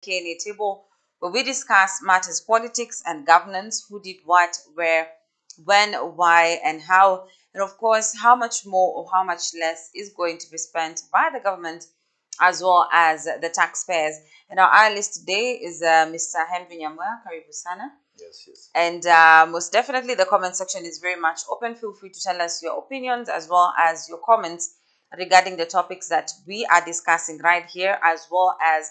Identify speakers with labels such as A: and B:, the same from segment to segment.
A: K&A table, where we discuss matters politics and governance, who did what, where, when, why, and how, and of course, how much more or how much less is going to be spent by the government as well as the taxpayers. And our analyst today is Mr. Henry Nyamwa. Karibu sana.
B: Yes.
A: And most definitely, the comment section is very much open. Feel free to tell us your opinions as well as your comments regarding the topics that we are discussing right here, as well as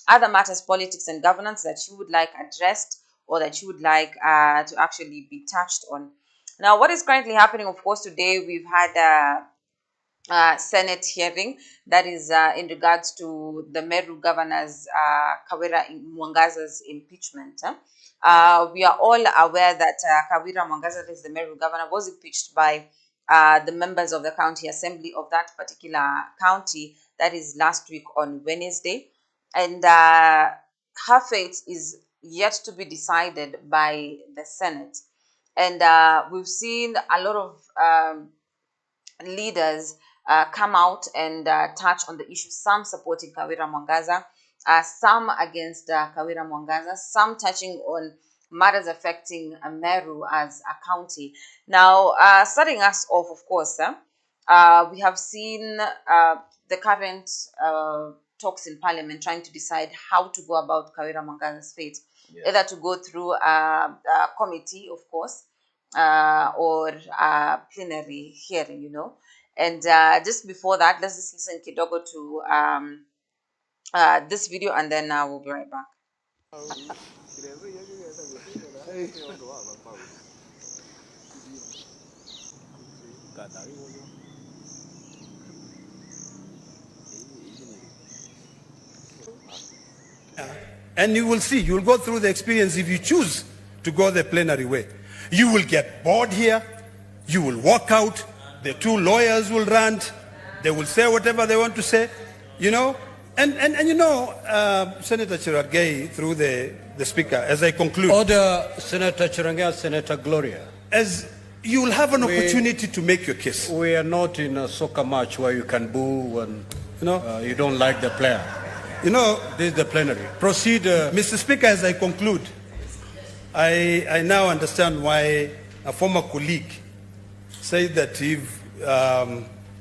A: other matters, politics and governance that you would like addressed or that you would like to actually be touched on. Now, what is currently happening, of course, today we've had Senate hearing that is in regards to the Meru governor's Kawira Mwangaza's impeachment. We are all aware that Kawira Mwanga, is the Meru governor, was impeached by the members of the county assembly of that particular county. That is last week on Wednesday. And her fate is yet to be decided by the Senate. And we've seen a lot of leaders come out and touch on the issue, some supporting Kawira Mwanga, some against Kawira Mwanga, some touching on matters affecting Meru as a county. Now, starting us off, of course, we have seen the current talks in Parliament trying to decide how to go about Kawira Mwanga's fate, yes, either to go through a committee, of course, or a plenary hearing, And just before that, let's just listen kidogo to this video, and then we'll be right back.
C: And you will see, you will go through the experience if you choose to go the plenary way. You will get bored here, you will walk out, the two lawyers will rant, they will say whatever they want to say, And Senator Chiragay, through the speaker, as I conclude.
D: Order, Senator Chiragay, Senator Gloria.
C: As you will have an opportunity to make your case.
D: We are not in a soccer match where you can boo when you don't like the player. This is the plenary. Proceed.
C: Mr. Speaker, as I conclude, I now understand why a former colleague said that if,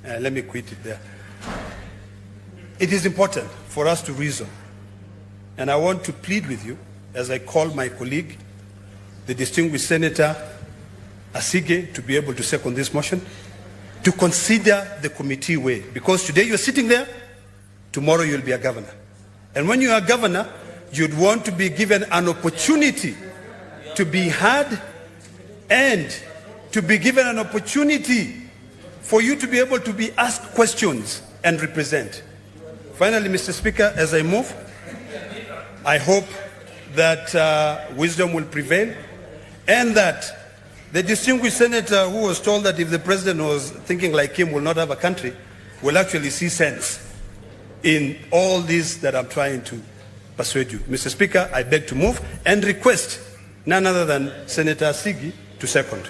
C: let me quit it there. It is important for us to reason. And I want to plead with you, as I call my colleague, the distinguished Senator Asige, to be able to second this motion, to consider the committee way. Because today you're sitting there, tomorrow you'll be a governor. And when you are governor, you'd want to be given an opportunity to be heard and to be given an opportunity for you to be able to be asked questions and represent. Finally, Mr. Speaker, as I move, I hope that wisdom will prevail and that the distinguished senator who was told that if the president was thinking like him will not have a country will actually see sense in all this that I'm trying to persuade you. Mr. Speaker, I beg to move and request none other than Senator Sigi to second.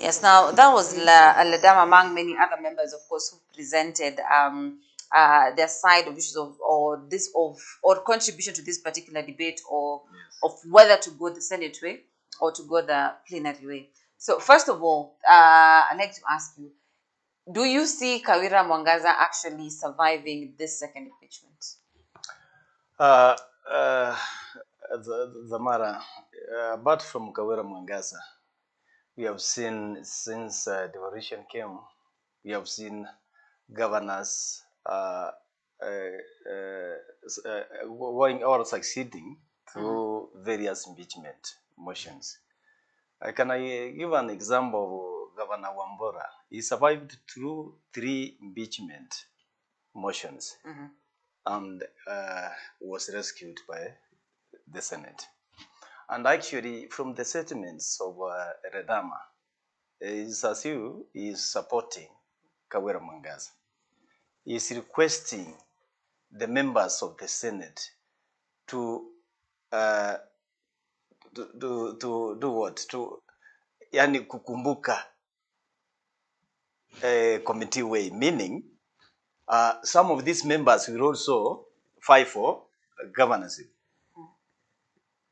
A: Yes, now that was Ledam among many other members, of course, who presented their side of issues or contribution to this particular debate of whether to go the Senate way or to go the plenary way. So first of all, I'd like to ask you, do you see Kawira Mwanga actually surviving this second impeachment?
B: Zamara, apart from Kawira Mwanga, we have seen since devolution came, we have seen governors going or succeeding through various impeachment motions. Can I give an example of Governor Wambora? He survived through 3 impeachment motions and was rescued by the Senate. And actually, from the statements of Redama, is as you is supporting Kawira Mwanga. He is requesting the members of the Senate to do what? To kukumbuka committee way, meaning some of these members will also fight for governance.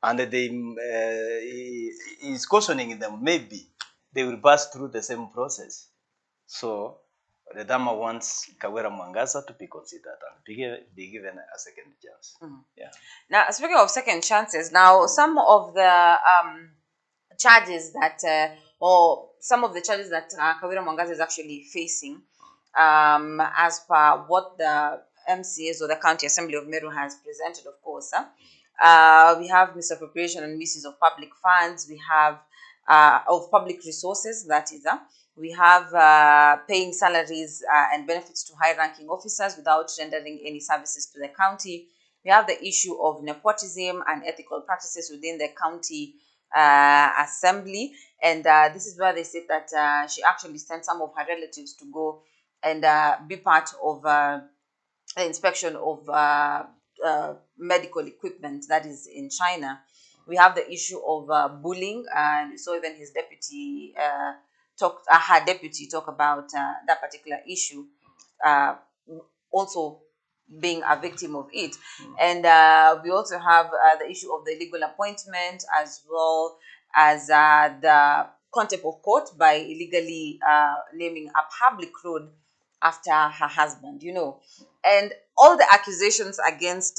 B: And he is cautioning them, maybe they will pass through the same process. So the Dharma wants Kawira Mwanga to be considered and be given a second chance. Yeah.
A: Now, speaking of second chances, now some of the charges that, or some of the charges that Kawira Mwanga is actually facing, as per what the MCAs or the County Assembly of Meru has presented, of course. We have misappropriation and misuse of public funds. We have of public resources, that is. We have paying salaries and benefits to high-ranking officers without rendering any services to the county. We have the issue of nepotism and ethical practices within the county assembly. And this is where they said that she actually sent some of her relatives to go and be part of the inspection of medical equipment that is in China. We have the issue of bullying, and so even his deputy her deputy talk about that particular issue, also being a victim of it. And we also have the issue of the illegal appointment, as well as the contempt of court by illegally naming a public road after her husband, and all the accusations against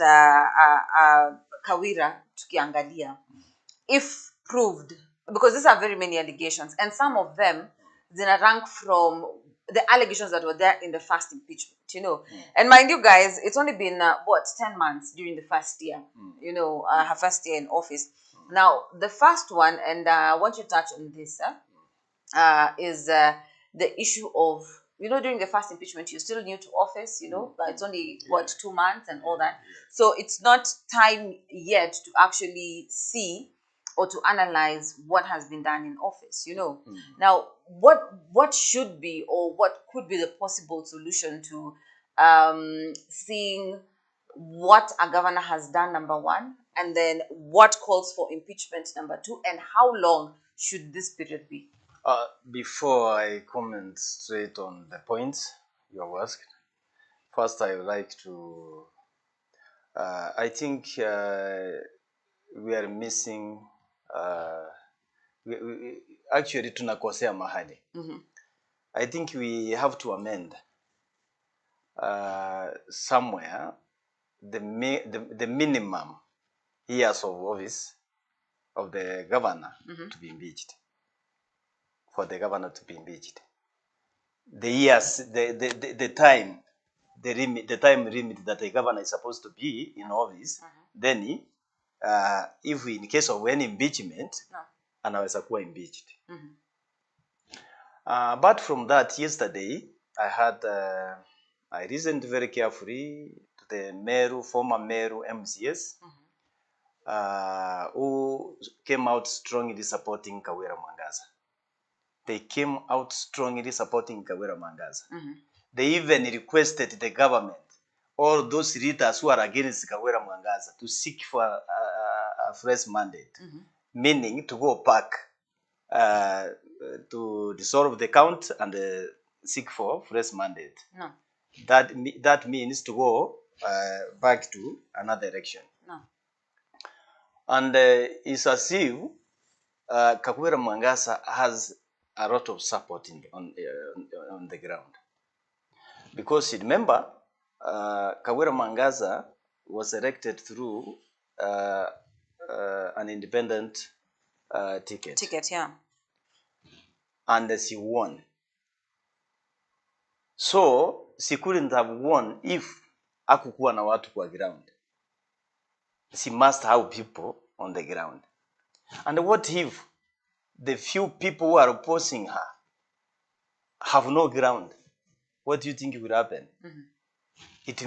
A: Kawira tukiangalia, if proved, because these are very many allegations, and some of them zina rank from the allegations that were there in the first impeachment, and mind you guys, it's only been 10 months during the first year, her first year in office. Now the first one, and I want you to touch on this, is the issue of, during the first impeachment, you're still new to office, but it's only 2 months and all that. So it's not time yet to actually see or to analyze what has been done in office, Now, what should be, or what could be the possible solution to seeing what a governor has done, number one, and then what calls for impeachment, number two, and how long should this period be?
B: Before I comment straight on the points you have asked, first I would like to, I think we are missing, actually tunakosea mahali. I think we have to amend somewhere the minimum years of office of the governor to be impeached. For the governor to be impeached, the years, the time, the time limit that the governor is supposed to be in office, then if in case of any impeachment, anaweza kuwa impeached. But from that, yesterday I listened very carefully to the former Meru MCS who came out strongly supporting Kawira Mwanga. They came out strongly supporting Kawira Mwanga. They even requested the government, all those leaders who are against Kawira Mwanga, to seek for a fresh mandate, meaning to go back to dissolve the count and seek for fresh mandate.
A: No.
B: That means to go back to another election.
A: No.
B: And it's as if Kawira Mwanga has a lot of support on the ground, because remember, Kawira Mwanga was elected through an independent ticket.
A: Yeah.
B: And she won. So she couldn't have won if hakukuwa na watu kwa ground. She must have people on the ground. And what if the few people who are opposing her have no ground? What do you think will happen? It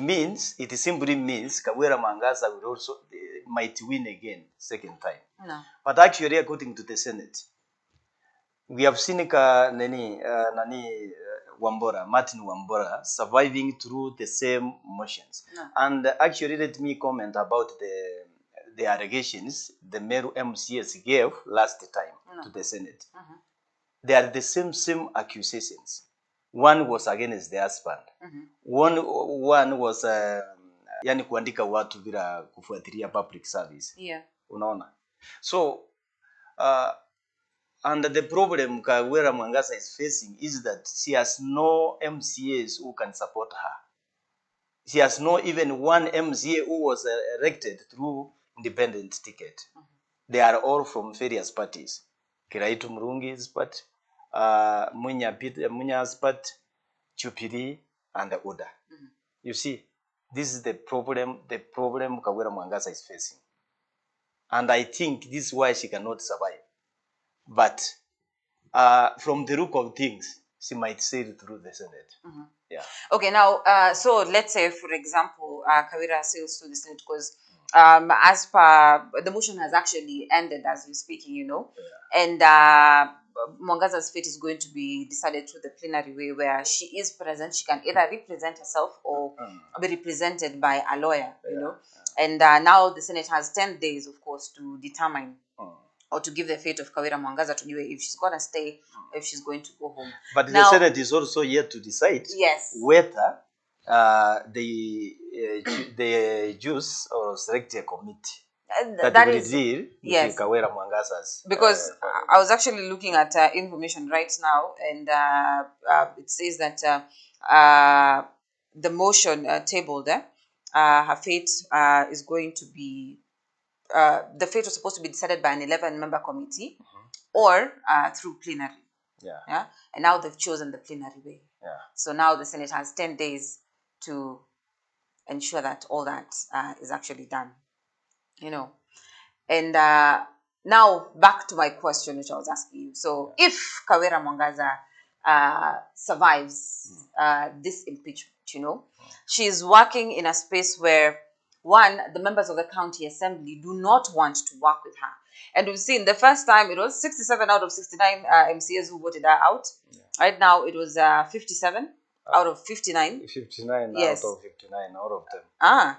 B: simply means Kawira Mwanga will also might win again second time.
A: No.
B: But actually, according to the Senate, we have seen Martin Wambora surviving through the same motions.
A: No.
B: And actually, let me comment about the allegations the Meru MCS gave last time to the Senate. They are the same accusations. One was against the husband. One was yani kuandika watu bila kufuatilia public service.
A: Yeah.
B: Unaona? So and the problem Kawira Mwanga is facing is that she has no MCAs who can support her. She has no even one MCA who was elected through independent ticket. They are all from various parties. Kiraitu Murungi's party, Munya's party, Chupiri, and the Oda. You see, this is the problem Kawira Mwanga is facing. And I think this is why she cannot survive. But from the look of things, she might sail through the Senate. Yeah.
A: Okay, now, so let's say, for example, Kawira sails to the Senate because as per the motion has actually ended as we're speaking, you know, and Mwangaza's fate is going to be decided through the plenary way where she is present. She can either represent herself or be represented by a lawyer, you know. And now the Senate has 10 days, of course, to determine or to give the fate of Kawira Mwanga to know if she's going to stay, if she's going to go home.
B: But
A: now,
B: the Senate is also yet to decide whether they choose or select a committee that will deal with Kawira Mwanga's.
A: Because I was actually looking at information right now, and it says that the motion tabled there, her fate is going to be, the fate was supposed to be decided by an 11-member committee or through plenary. Yeah. And now they've chosen the plenary way.
B: Yeah.
A: So now the Senate has 10 days to ensure that all that is actually done. You know. And now back to my question, which I was asking you. So if Kawira Mwanga survives this impeachment, you know, she's working in a space where, one, the members of the county assembly do not want to work with her. And we've seen the first time it was 67 out of 69 MCAs who voted her out. Right now it was 57 out of 59.
B: 59
A: yes.
B: out of 59, all of them.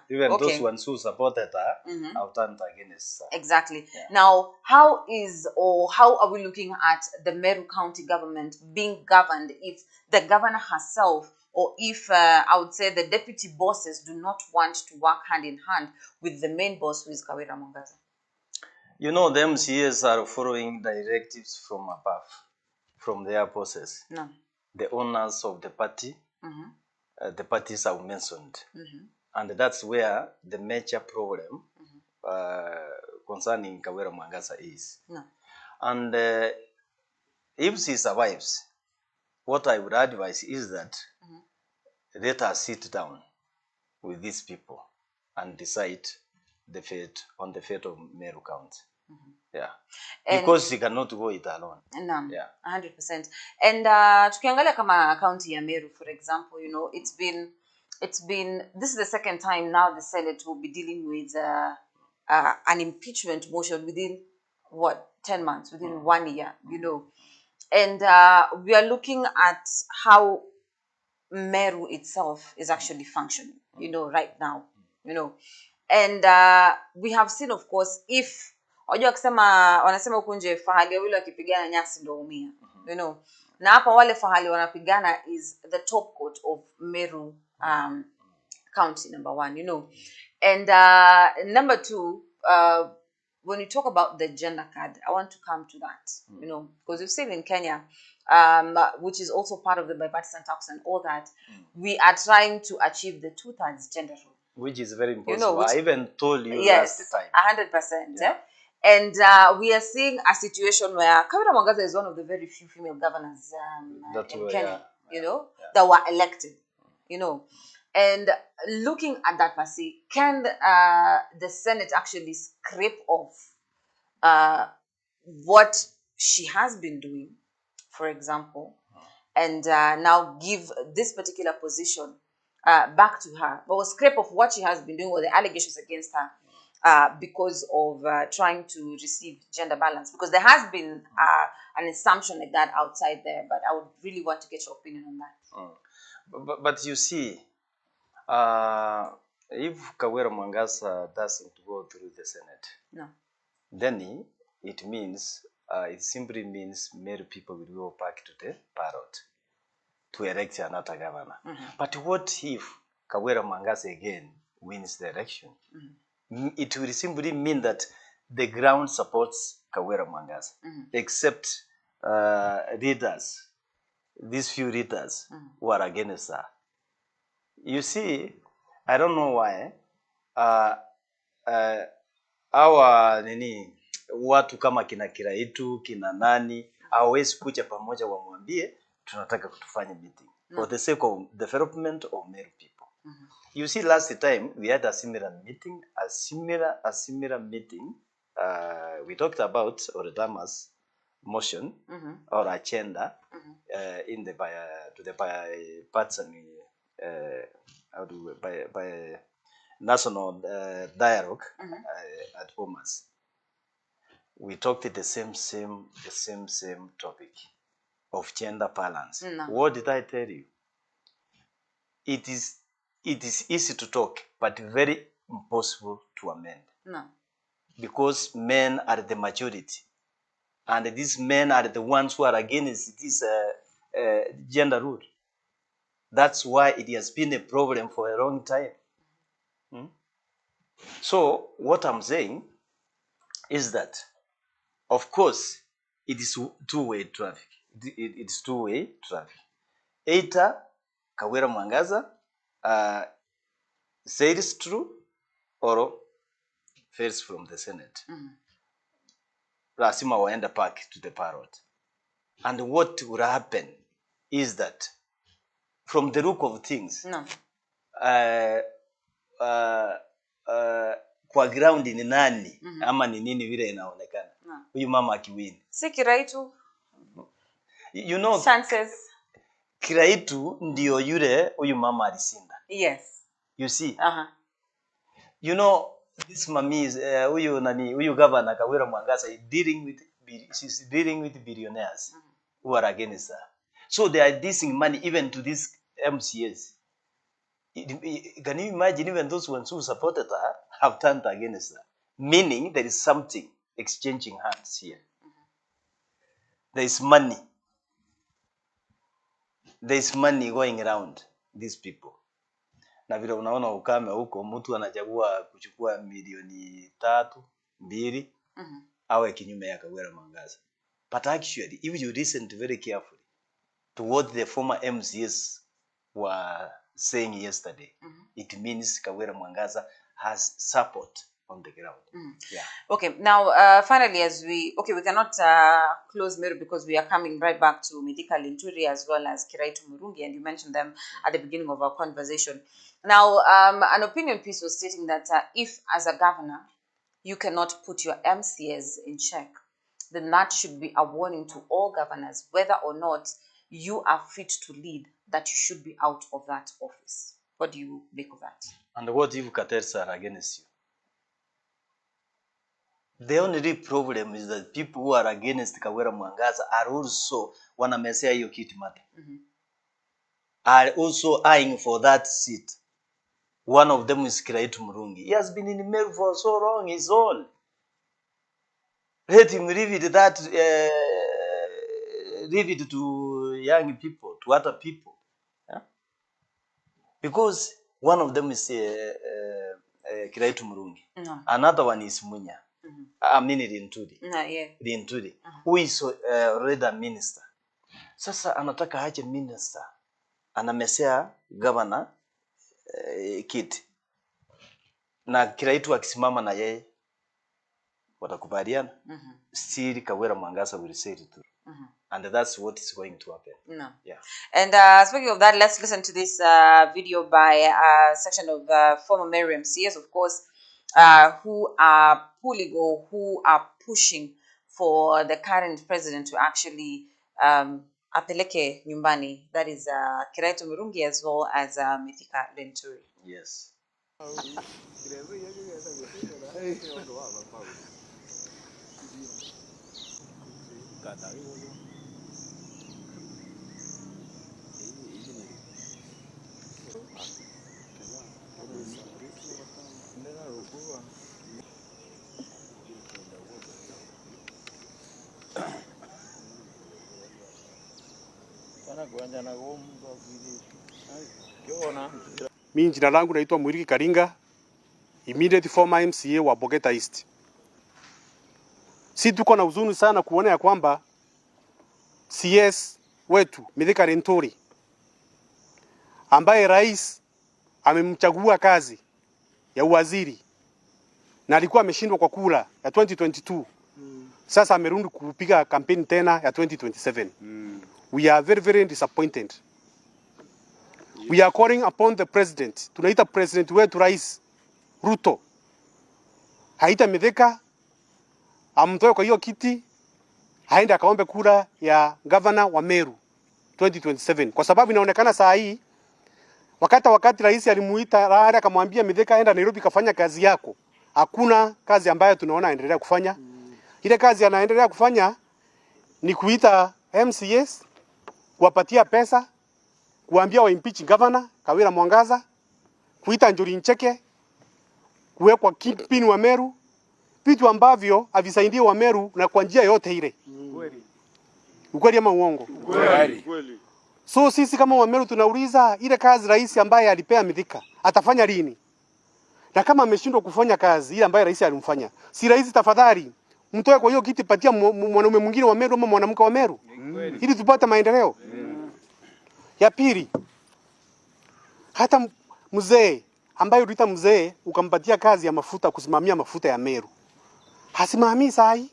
B: Even those ones who supported her have turned against her.
A: Exactly. Now, how are we looking at the Meru County government being governed if the governor herself, or if I would say the deputy bosses, do not want to work hand in hand with the main boss, who is Kawira Mwanga?
B: You know, the MCAs are following directives from above, from their bosses.
A: No.
B: The owners of the party, the parties are mentioned. And that's where the major problem concerning Kawira Mwanga is.
A: No.
B: And if she survives, what I would advise is that let her sit down with these people and decide the fate of Meru County. Yeah. Because she cannot go it alone.
A: No,
B: yeah.
A: 100%. And tukiangalia kama county ya Meru, for example, you know, it's been, this is the second time now the Senate will be dealing with an impeachment motion within, 10 months, within 1 year, you know. And we are looking at how Meru itself is actually functioning, you know, right now, you know. And we have seen, of course, if wanasema huku nje fahali wawili wakipigana nyasi ndio umia, you know. Na hapa wale fahali wanapigana is the top court of Meru County, number 1, you know. And number 2, when you talk about the gender card, I want to come to that, you know, because we've seen in Kenya, which is also part of the bipartisan talks and all that, we are trying to achieve the 2/3 gender rule.
B: Which is very important.
A: You know,
B: I even told you
A: yes,
B: last time.
A: 100%. Yeah. And we are seeing a situation where Kawira Mwanga is one of the very few female governors in Kenya, you know, that were elected, you know. And looking at that per se, can the Senate actually scrape off what she has been doing, for example, and now give this particular position back to her, but will scrape off what she has been doing or the allegations against her because of trying to receive gender balance? Because there has been an assumption like that outside there, but I would really want to get your opinion on that.
B: But you see, if Kawira Mwanga doesn't go through the Senate, then it means, it simply means many people will go back to the ballot to elect another governor. But what if Kawira Mwanga again wins the election? It will simply mean that the ground supports Kawira Mwanga, except leaders, these few leaders who are against her. You see, I don't know why our watu kama kina Kiraitu, kina nani hawezi kuja pamoja wamwambie tunataka kutufanya meeting for the sake of development of Meru people. You see, last time we had a similar meeting, we talked about Oredama's motion or agenda in the by national dialogue at Bomas. We talked the same topic of gender balance. What did I tell you? It is easy to talk, but very impossible to amend. Because men are the majority, and these men are the ones who are against this gender rule. That's why it has been a problem for a long time. So what I'm saying is that, of course, it is two-way traffic. It's two-way traffic. Either Kawira Mwanga says true or fails from the Senate. Lazima waenda back to the parrot. And what will happen is that, from the look of things, kwa ground ni nani ama ni nini vile inaonekana huyu mama akiwini
A: si Kiraitu,
B: you know,
A: chances
B: Kiraitu ndio yule huyu mama alisinda.
A: Yes,
B: you see. You know, this mami is huyu governor Kawira Mwanga she's dealing with billionaires who are against her. So they are dissing money even to these MCAs. Can you imagine, even those ones who supported her have turned against her? Meaning there is something exchanging hands here. There is money. There is money going around these people. Na vile unaona ukame huko, mtu anachagua kuchukua milioni 3, 2 awe kinyume ya Kawira Mwanga. But actually, if you listen very carefully to what the former MCs were saying yesterday, it means Kawira Mwanga has support on the ground. Yeah.
A: Okay, now finally, we cannot close Meru because we are coming right back to Mithika Linturi as well as Kiraitu Murungi, and you mentioned them at the beginning of our conversation. Now, an opinion piece was stating that if, as a governor, you cannot put your MCAs in check, then that should be a warning to all governors, whether or not you are fit to lead, that you should be out of that office. What do you make of that?
B: And what if cartels are against you? The only problem is that people who are against Kawira Mwanga are also wanamesea hiyo kiti mata. Are also eyeing for that seat. One of them is Kiraitu Murungi. He has been in Meru for so long, he's old. Let him leave it to young people, to other people. Yeah? Because one of them is Kiraitu Murungi. Another one is Munya. I mean Linturi. Who is already a minister. Sasa anataka aje minister. Anamesea governor kiti. Na Kiraitu akisimama na yeye watakubaliana. Still Kawira Mwanga will say it. And that's what is going to happen. Yeah.
A: And speaking of that, let's listen to this video by a section of former Meru MCAs, of course, who are pulling or who are pushing for the current president to actually apeleke nyumbani. That is Kiraitu Murungi as well as Mithika Linturi.
B: Yes.
E: Sana kuanja na gomu Mimi jina langu naitwa Mwiriki Karinga, immediate former MCA wa Bogeta East. Si tuko na huzuni sana kuona ya kwamba CS wetu Mithika Rentori ambaye rais amemchagua kazi ya uwaziri na alikuwa ameshindwa kwa kura ya 2022. Sasa amerudi kupiga kampeni tena ya 2027. We are very, very disappointed. We are calling upon the president. Tunaita president wetu Rais Ruto haita Mithika amtoe kwa hiyo kiti, aende akaombe kura ya governor wa Meru 2027, kwa sababu inaonekana saa hii wakati rais alimuita Raila akamwambia Mithika aenda Nairobi kafanya kazi yako, hakuna kazi ambayo tunaona anaendelea kufanya. Ile kazi anaendelea kufanya ni kuita MCS, kuwapatia pesa, kuambia wa impeach governor Kawira Mwanga, kuita Njuri Ncheke, kuwekwa kingpin wa Meru, vitu ambavyo havisaidii wa Meru na kwa njia yote ile. Ukweli ama uongo?
B: Ukweli.
E: So sisi kama wa Meru tunauliza ile kazi rais ambaye alipea Mithika atafanya lini? Na kama ameshindwa kufanya kazi ile ambayo rais alimfanya, si rais tafadhali mtoe kwa hiyo kiti, patia mwanaume mwingine wa Meru ama mwanamke wa Meru ili tupate maendeleo. Ya pili, hata mzee ambaye uliita mzee ukampatia kazi ya mafuta, kusimamia mafuta ya Meru, hasimamii saa hii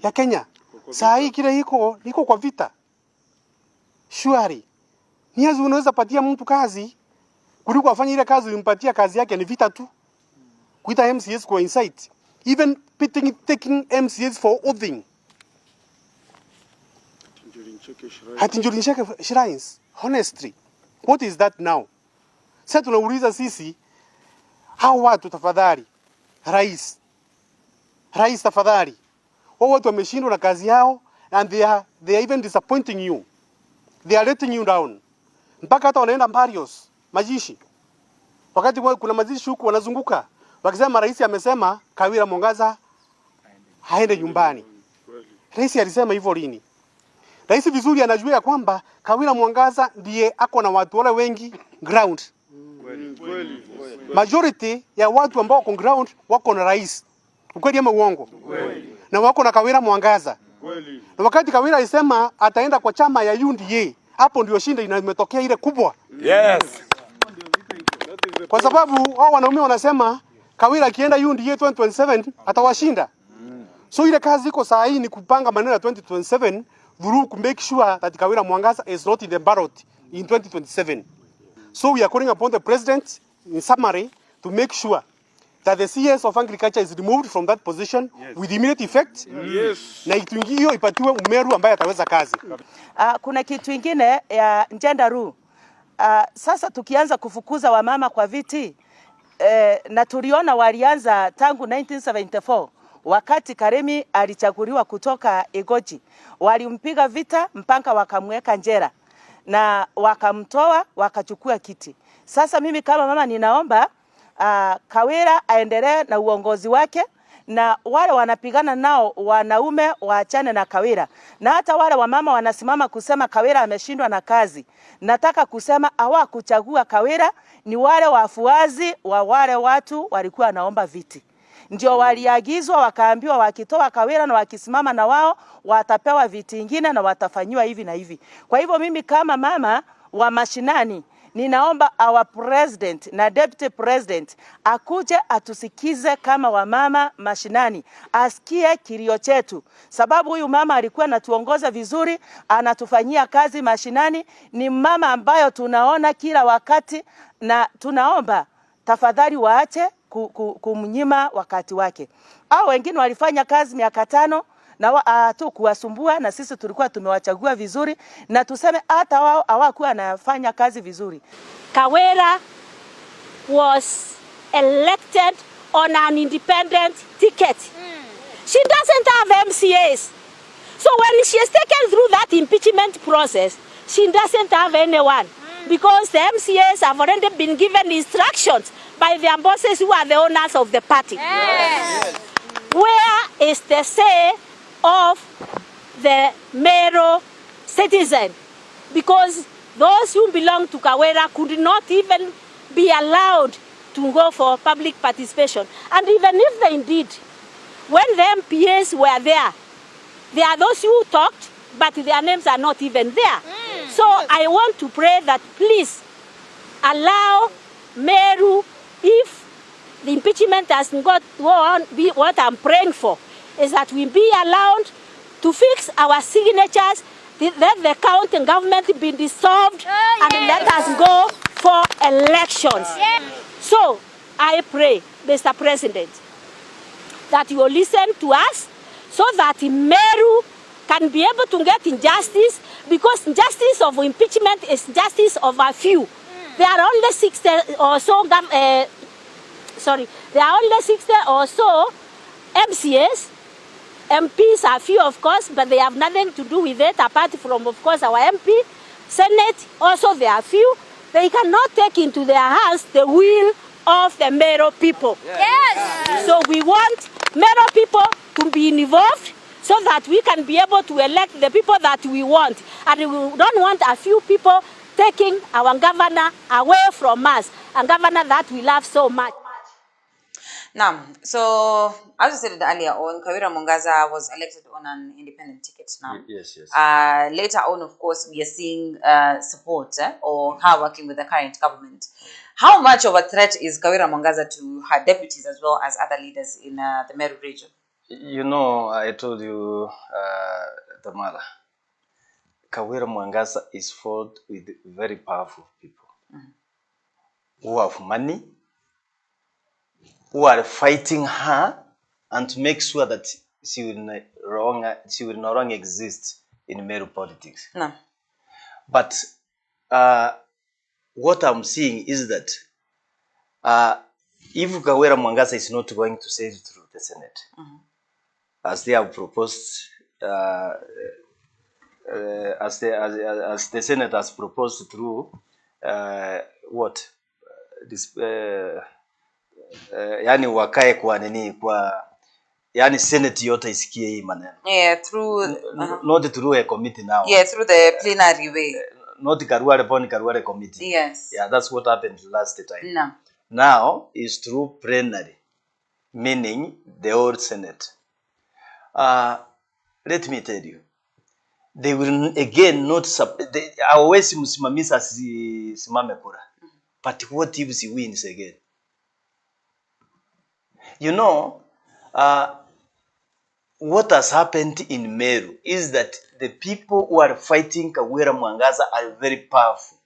E: ya Kenya. Saa hii kile iko kwa vita. Shwari. Niazi unaweza patia mtu kazi kuliko afanye ile kazi ulimpatia kazi yake ni vita tu. Kuita MCS kwa insight. Even taking MCS for oathing. Njuri Ncheke shrines. Honestly. What is that now? Sasa tunauliza sisi hao watu tafadhali. Rais tafadhali. Wao watu wameshindwa na kazi yao and they are even disappointing you. They are letting you down. Mpaka hata wanaenda Mbarios, majishi. Wakati kuna majishi huku wanazunguka, wakisema rais amesema Kawira Mwanga haende nyumbani. Rais alisema hivyo lini? Rais vizuri anajua ya kwamba Kawira Mwanga ndiye ako na watu wale wengi ground. Majority ya watu ambao wako ground wako na rais. Ukweli ama uongo? Na wako na Kawira Mwanga. Na wakati Kawira alisema ataenda kwa chama ya UNDA, hapo ndio shinda imetokea ile kubwa.
B: Yes.
E: Kwa sababu hao wanaume wanasema Kawira akienda UNDA 2027 atawashinda. So ile kazi iko saa hii ni kupanga maneno ya 2027 through to make sure that Kawira Mwanga is not in the ballot in 2027. So we are calling upon the president in summary to make sure that the CS of Agriculture is removed from that position with immediate effect. Na kitu hiyo ipatiwe Meru ambaye ataweza kazi.
F: Kuna kitu kingine ya gender rule. Sasa tukianza kufukuza wamama kwa viti na tuliona walianza tangu 1974 wakati Karemi alichaguliwa kutoka Egoji, walimpiga vita mpaka wakamweka njera na wakamtoa wakachukua kiti. Sasa mimi kama mama ninaomba Kawira aendelee na uongozi wake, na wale wanapigana nao wanaume waachane na Kawira, na hata wale wamama wanasimama kusema Kawira ameshindwa na kazi. Nataka kusema hawakuchagua Kawira, ni wale wafuazi wa wale watu walikuwa naomba viti. Ndio waliagizwa wakaambiwa wakitoa Kawira na wakisimama na wao watapewa viti vingine na watafanywa hivi na hivi. Kwa hivyo mimi kama mama wa mashinani ninaomba our president na deputy president akuje atusikize kama wamama mashinani, asikie kilio chetu, sababu huyu mama alikuwa anatuongoza vizuri, anatufanyia kazi mashinani, ni mama ambayo tunaona kila wakati, na tunaomba tafadhali waache kumnyima wakati wake. Hao wengine walifanya kazi miaka 5 na tu kuwasumbua, na sisi tulikuwa tumewachagua vizuri, na tuseme hata wao hawakuwa anafanya kazi vizuri.
G: Kawira was elected on an independent ticket. She doesn't have MCAs. So when she is taken through that impeachment process, she doesn't have anyone. Because the MCAs have already been given instructions by their bosses who are the owners of the party. Yes. Where is the say of the Meru citizen? Because those who belong to Kawira could not even be allowed to go for public participation. And even if they did, when the MPAs were there are those who talked, but their names are not even there. So I want to pray that please allow Meru, if the impeachment has got on, what I'm praying for is that we be allowed to fix our signatures, let the county government be dissolved, and let us go for elections. So I pray, Mr. President, that you will listen to us so that Meru can be able to get injustice, because justice of impeachment is justice of a few. There are only 60 or so, there are only 60 or so MCAs. MPs are few, of course, but they have nothing to do with it, apart from, of course, our MP. Senate, also they are few. They cannot take into their hands the will of the Meru people. Yes. So we want Meru people to be involved so that we can be able to elect the people that we want. And we don't want a few people taking our governor away from us, a governor that we love so much.
A: Now, so as I said earlier on, Kawira Mwanga was elected on an independent ticket now.
B: Yes.
A: Later on, of course, we are seeing support or her working with the current government. How much of a threat is Kawira Mwanga to her deputies as well as other leaders in the Meru region?
B: You know, I told you, Tamara, Kawira Mwanga is fought with very powerful people who have money, who are fighting her and to make sure that she will no longer exist in Meru politics.
A: No.
B: But what I'm seeing is that if Kawira Mwanga is not going to say it through the Senate, as they have proposed, as the Senate has proposed through this yani wakae kwa nini kwa yani Senate yote isikie hii maneno.
A: Yeah, through
B: not through a committee now.
A: Yeah, through the plenary way.
B: Not Karware committee.
A: Yes.
B: Yeah, that's what happened last time.
A: No.
B: Now is through plenary, meaning the whole Senate. Let me tell you, they will again not always msimamisa simame kura. But what if she wins again? You know, what has happened in Meru is that the people who are fighting Kawira Mwanga are very powerful.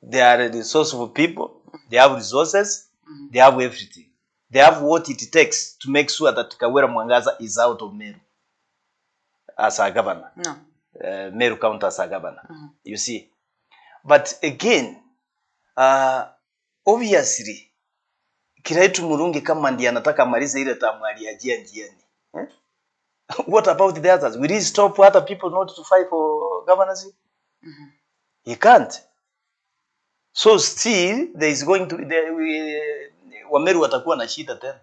B: They are the resourceful people. They have resources. They have everything. They have what it takes to make sure that Kawira Mwanga is out of Meru as a governor.
A: No.
B: Meru County as a governor. You see. But again, obviously, Kiraitu Murungi kama ndiye anataka maliza ile tamwali ya njiani. What about the others? Will he stop other people not to fight for governorship? He can't. So still there is going to Wameru watakuwa na shida tena.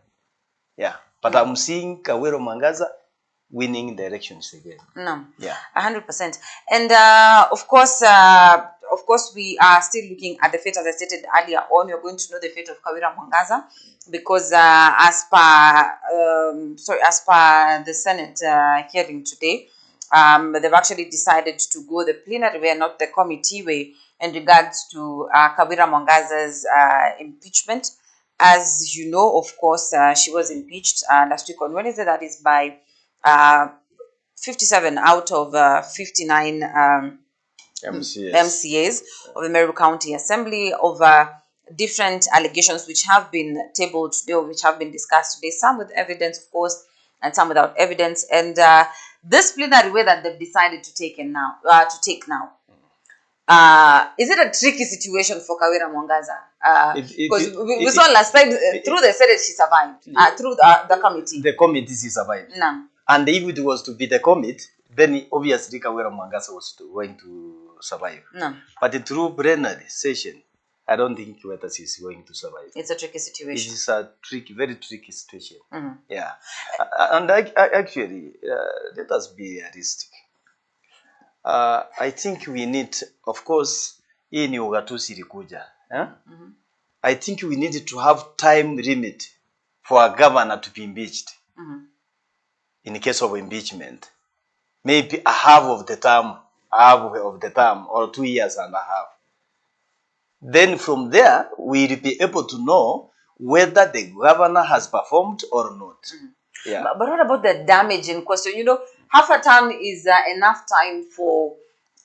B: Yeah. But I'm seeing Kawira Mwanga winning the elections again.
A: No.
B: Yeah.
A: 100%. And of course, we are still looking at the fate, as I stated earlier on. We're going to know the fate of Kawira Mwanga because as per the Senate hearing today, they've actually decided to go the plenary way, not the committee way, in regards to Kawira Mwanga's impeachment. As you know, of course, she was impeached last week on Wednesday. That is by 57 out of 59 MCAs of the Meru County Assembly over different allegations which have been tabled today, or which have been discussed today, some with evidence, of course, and some without evidence. And this plenary way that they've decided to take now, is it a tricky situation for Kawira Mwanga? Because we saw last time through the Senate she survived, through the committee.
B: The committee she survived.
A: No.
B: And if it was to be the committee, then obviously Kawira Mwanga was going to survive.
A: No.
B: But through plenary session, I don't think whether she's going to survive.
A: It's a tricky situation.
B: It is a very tricky situation. Yeah. And actually, let us be realistic. I think we need, of course, hii ni ugatuzi ilikuja. I think we need to have time limit for a governor to be impeached. In case of impeachment, maybe a half of the term, or 2 years and a half. Then from there, we'll be able to know whether the governor has performed or not. Yeah.
A: But what about the damage in question? You know, half a term is enough time for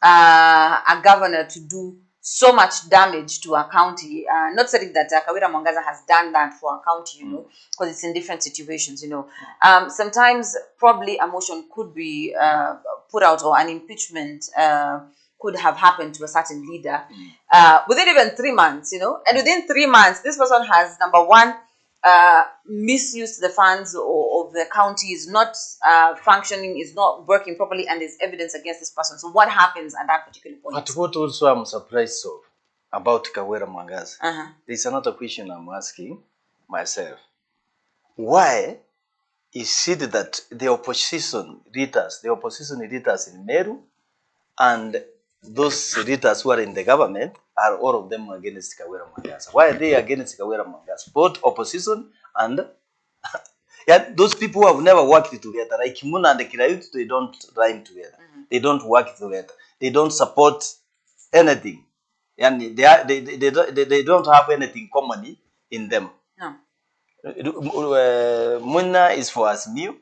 A: a governor to do so much damage to a county. Not saying that Kawira Mwanga has done that for a county, you know, because it's in different situations, you know. Sometimes probably a motion could be put out, or an impeachment could have happened to a certain leader within even 3 months, you know. And within 3 months, this person has, number one, misused the funds of the county, is not functioning, is not working properly, and there's evidence against this person. So what happens at that particular point?
B: But what also I'm surprised of about Kawira Mwanga, there's another question I'm asking myself. Why is it that the opposition leaders in Meru and those leaders who are in the government are all of them against Kawira Mwanga? Why are they against Kawira Mwanga? Both opposition and those people who have never worked together, like Muna and Kirayut, they don't rhyme together. They don't work together. They don't support anything. And they don't have anything common in them.
A: No.
B: Muna is for Asmiu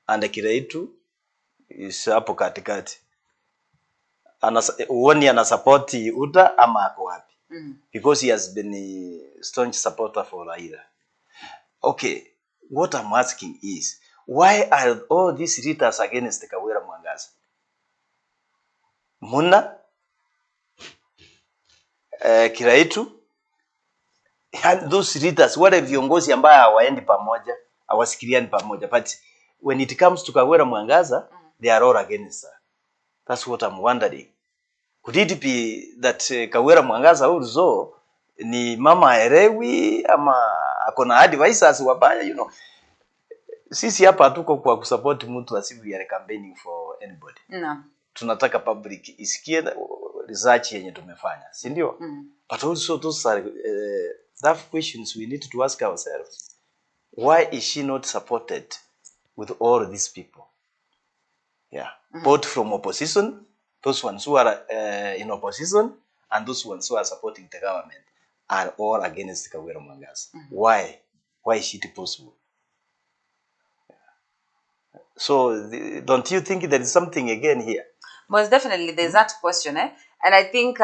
B: and Kiraitu is hapo katikati. Uoni anasupporti UDA ama ako wapi? Because he has been a staunch supporter for Raila. Okay, what I'm asking is, why are all these leaders against Kawira Mwanga? Muna, Kiraitu, and those leaders, wale viongozi ambao hawaendi pamoja, hawasikiliani pamoja. But when it comes to Kawira Mwanga, they are all against her. That's what I'm wondering. Could it be that Kawira Mwanga also ni mama erewi ama akona advisors wabaya, you know? Sisi hapa hatuko kwa kusupport mtu asibu we are campaigning for anybody.
A: No.
B: Tunataka public isikie research yenye tumefanya, si ndio? But also those are tough questions we need to ask ourselves. Why is she not supported with all these people? Yeah. Both from opposition, those ones who are in opposition, and those ones who are supporting the government are all against Kawira Mwanga. Why? Why is it possible? So, don't you think there is something again here?
A: Most definitely, there's that question, And I think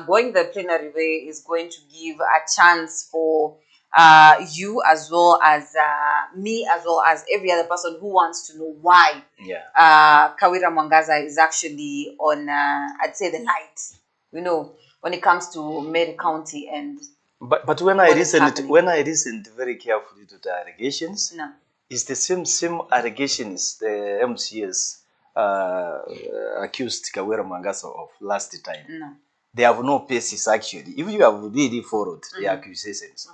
A: going the plenary way is going to give a chance for you as well as me, as well as every other person who wants to know why Kawira Mwanga is actually on, I'd say, the light, you know, when it comes to Meru County. And
B: but when I listened very carefully to the allegations, it's the same allegations the MCS accused Kawira Mwanga of last time.
A: No.
B: They have no basis actually. If you have really followed the accusations,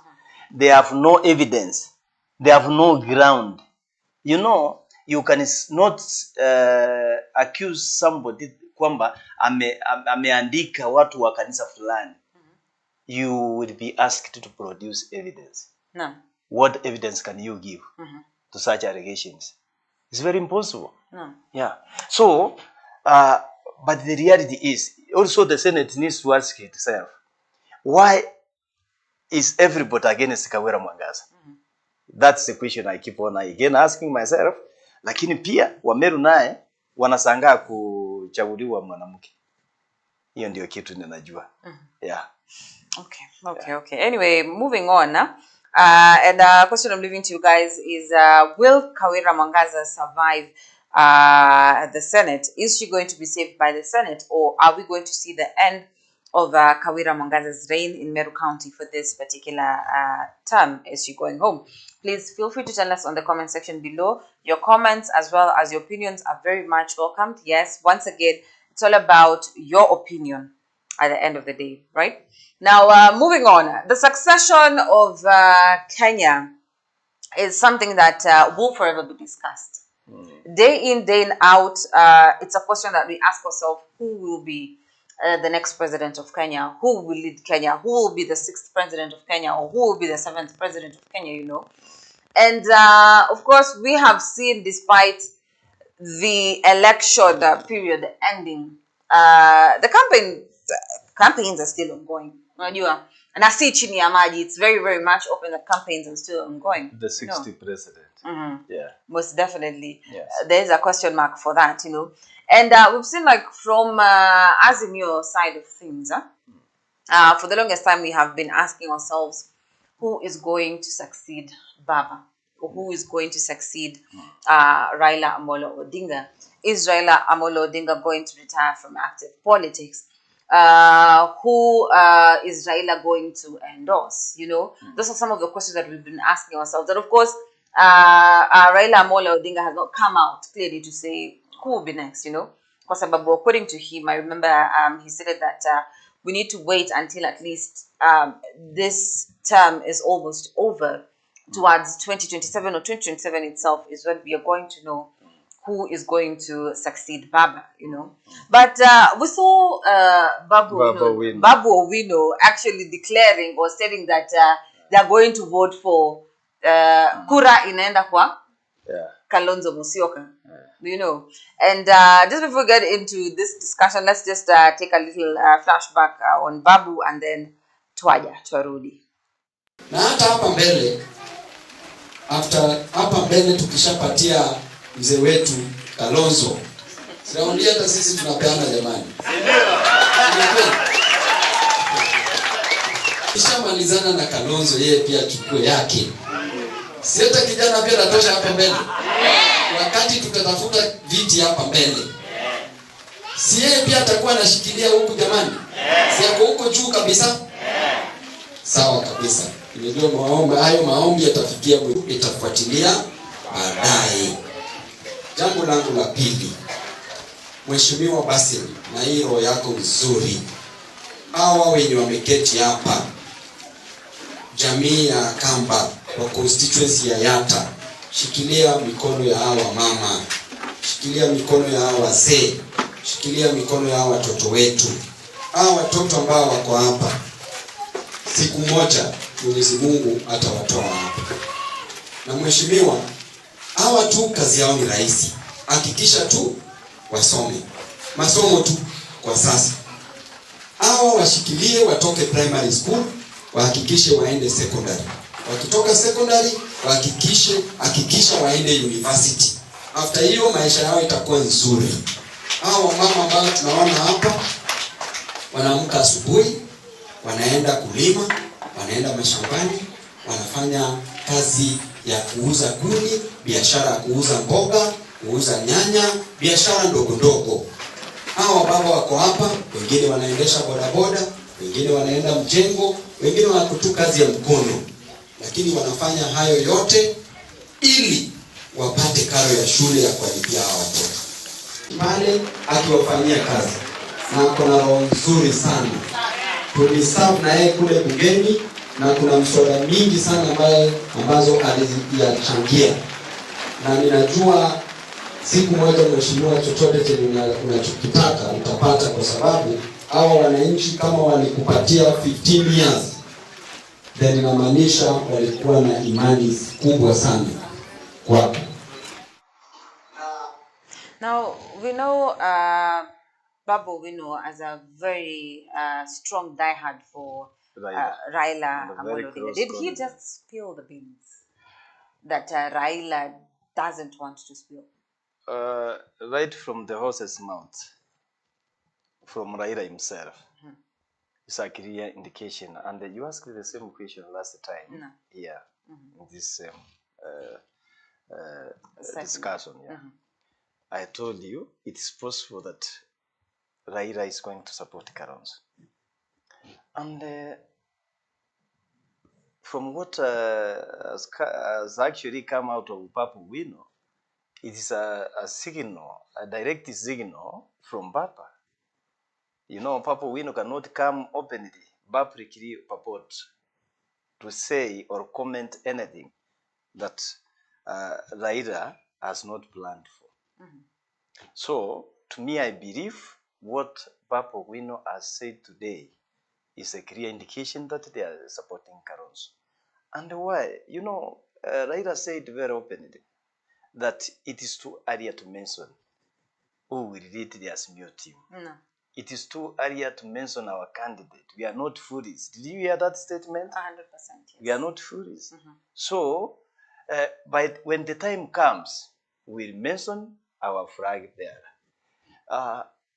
B: they have no evidence. They have no ground. You know, you can not accuse somebody kwamba ameandika watu wa kanisa fulani. You will be asked to produce evidence.
A: No.
B: What evidence can you give to such allegations? It's very impossible.
A: No.
B: Yeah. So, but the reality is, also the Senate needs to ask itself, why is everybody against Kawira Mwanga? That's the question I keep on again asking myself. Lakini pia Wameru naye wanasangaa kuchaguliwa mwanamke. Hiyo ndio kitu ninajua. Yeah.
A: Okay. Anyway, moving on. And the question I'm leaving to you guys is, will Kawira Mwanga survive the Senate? Is she going to be saved by the Senate, or are we going to see the end of Kawira Mwanga's reign in Meru County for this particular term? Is she going home? Please feel free to tell us on the comment section below. Your comments as well as your opinions are very much welcomed. Yes, once again, it's all about your opinion at the end of the day, right? Now, moving on, the succession of Kenya is something that will forever be discussed. Day in, day out, it's a question that we ask ourselves: who will be the next president of Kenya? Who will lead Kenya? Who will be the 6th president of Kenya? Or who will be the 7th president of Kenya? And of course, we have seen, despite the election period ending, the campaigns are still ongoing. Unajua, na si chini ya maji, it's very, very much open that campaigns are still ongoing.
B: The 60th president. Yeah.
A: Most definitely.
B: Yes.
A: There's a question mark for that, And we've seen, like, from Azimio side of things, for the longest time we have been asking ourselves, who is going to succeed Baba? Or who is going to succeed Raila Amolo Odinga? Is Raila Amolo Odinga going to retire from active politics? Who is Raila going to endorse? Those are some of the questions that we've been asking ourselves. And of course, Raila Amolo Odinga has not come out clearly to say who will be next, Because according to him, I remember he said that we need to wait until at least this term is almost over. Towards 2027 or 2027 itself is when we are going to know who is going to succeed Baba, But we saw Babu Owino actually declaring or stating that they are going to vote for kura inaenda kwa Kalonzo Musyoka. And just before we get into this discussion, let's just take a little flashback on Babu and then twarudi.
H: Na hata hapa mbele, hapa mbele tukishapatia mzee wetu Kalonzo, sinaondia hata sisi tunapeana jamani. Kishamalizana na Kalonzo, yeye pia chukue yake. Si hata kijana pia natosha hapa mbele. Wakati tutatafuta viti hapa mbele, si yeye pia atakuwa anashikilia huku jamani? Si yako huko juu kabisa? Sawa kabisa. Nimejua hayo maombi yatafikia, itafuatilia baadaye. Jambo langu la pili, Mheshimiwa Basil, na hii roho yako nzuri, hawa wenye wameketi hapa, jamii ya Kamba wa constituency ya Yata, shikilia mikono ya hawa mama, shikilia mikono ya hawa wazee, shikilia mikono ya hawa watoto wetu, hawa watoto ambao wako hapa. Siku moja Mwenyezi Mungu atawatoa hapa. Na mheshimiwa, hawa tu kazi yao ni rahisi. Hakikisha tu wasome. Masomo tu kwa sasa. Hawa washikilie, watoke primary school, wahakikishe waende secondary. Wakitoka secondary, hakikisha waende university. After hiyo maisha yao itakuwa nzuri. Hawa mama ambao tunaona hapa wanaamka asubuhi, wanaenda kulima, wanaenda mashambani, wanafanya kazi ya kuuza kuni, biashara ya kuuza mboga, kuuza nyanya, biashara ndogo ndogo. Hawa baba wako hapa, wengine wanaendesha bodaboda, wengine wanaenda mjengo, wengine wanakutu kazi ya mkono. Lakini wanafanya hayo yote ili wapate karo ya shule ya kuwalipia hawa watoto. Pale akiwafanyia kazi. Na kuna roho nzuri sana. Tuliserve na yeye kule bungeni, na kuna mswada mingi sana ambazo alizichangia. Na ninajua siku moja mheshimiwa, chochote chenye unachokitaka utapata, kwa sababu hawa wananchi kama walikupatia 15 years, then inamaanisha walikuwa na imani kubwa sana kwako.
A: Now we know Babu Owino as a very strong diehard for Raila Amolo Odinga. Did he just spill the beans that Raila doesn't want to spill?
B: Right from the horse's mouth, from Raila himself, it's a clear indication. And you asked the same question last time.
A: No.
B: Yeah, in this same discussion. Yeah. I told you it is possible that Raila is going to support Kalonzo. And from what has actually come out of Babu Owino, it is a signal, a direct signal from Baba. Babu Owino cannot come openly, publicly purport to say or comment anything that Raila has not planned for. So, to me, I believe what Papa Wino has said today is a clear indication that they are supporting Kalonzo. And why? You know, Raila said very openly that it is too early to mention who will lead the Azimio team.
A: No.
B: It is too early to mention our candidate. We are not foolish. Did you hear that statement?
A: 100%. Yes.
B: We are not foolish. So, when the time comes, we'll mention our flag there.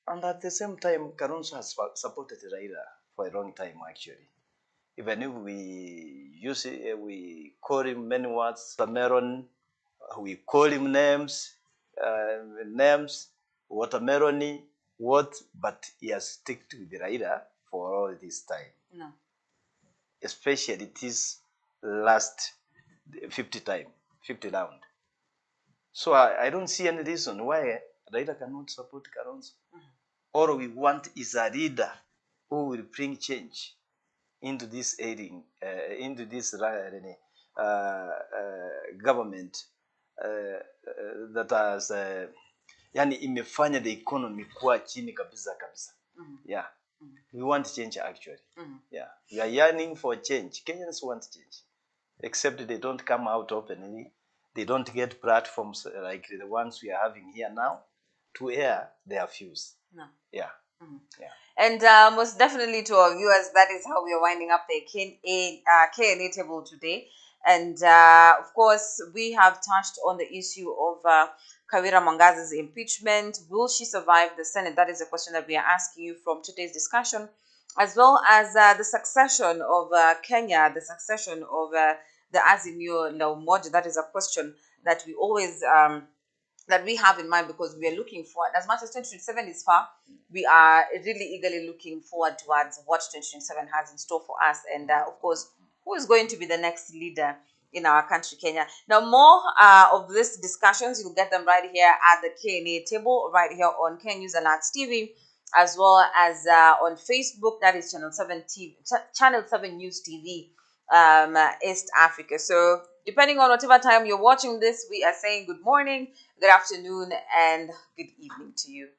B: And at the same time, Kalonzo has supported Raila for a long time, actually. Even if we call him many words, watermelon, we call him names, watermelon, but he has stuck with Raila for all this time.
A: No.
B: Especially this last 50 round. So I don't see any reason why Raila cannot support Kalonzo. All we want is a leader who will bring change into this government that has yani imefanya the economy kuwa chini kabisa. Yeah. We want change actually. Yeah. We are yearning for change. Kenyans want change. Except they don't come out openly. They don't get platforms like the ones we are having here now to air their views.
A: No.
B: Yeah. Yeah.
A: And most definitely to our viewers, that is how we are winding up the K&A table today. And of course, we have touched on the issue of Kawira Mwanga's impeachment. Will she survive the Senate? That is a question that we are asking you from today's discussion, as well as the succession of Kenya, the succession of the Azimio la Umoja. That is a question that we always that we have in mind, because we are looking forward. As much as 2027 is far, we are really eagerly looking forward towards what 2027 has in store for us. And of course, who is going to be the next leader in our country, Kenya. Now, more of these discussions, you'll get them right here at the K&A table, right here on Ken News Alerts TV, as well as on Facebook. That is Channel 7 TV, Channel 7 News TV, East Africa. So depending on whatever time you're watching this, we are saying good morning, good afternoon, and good evening to you.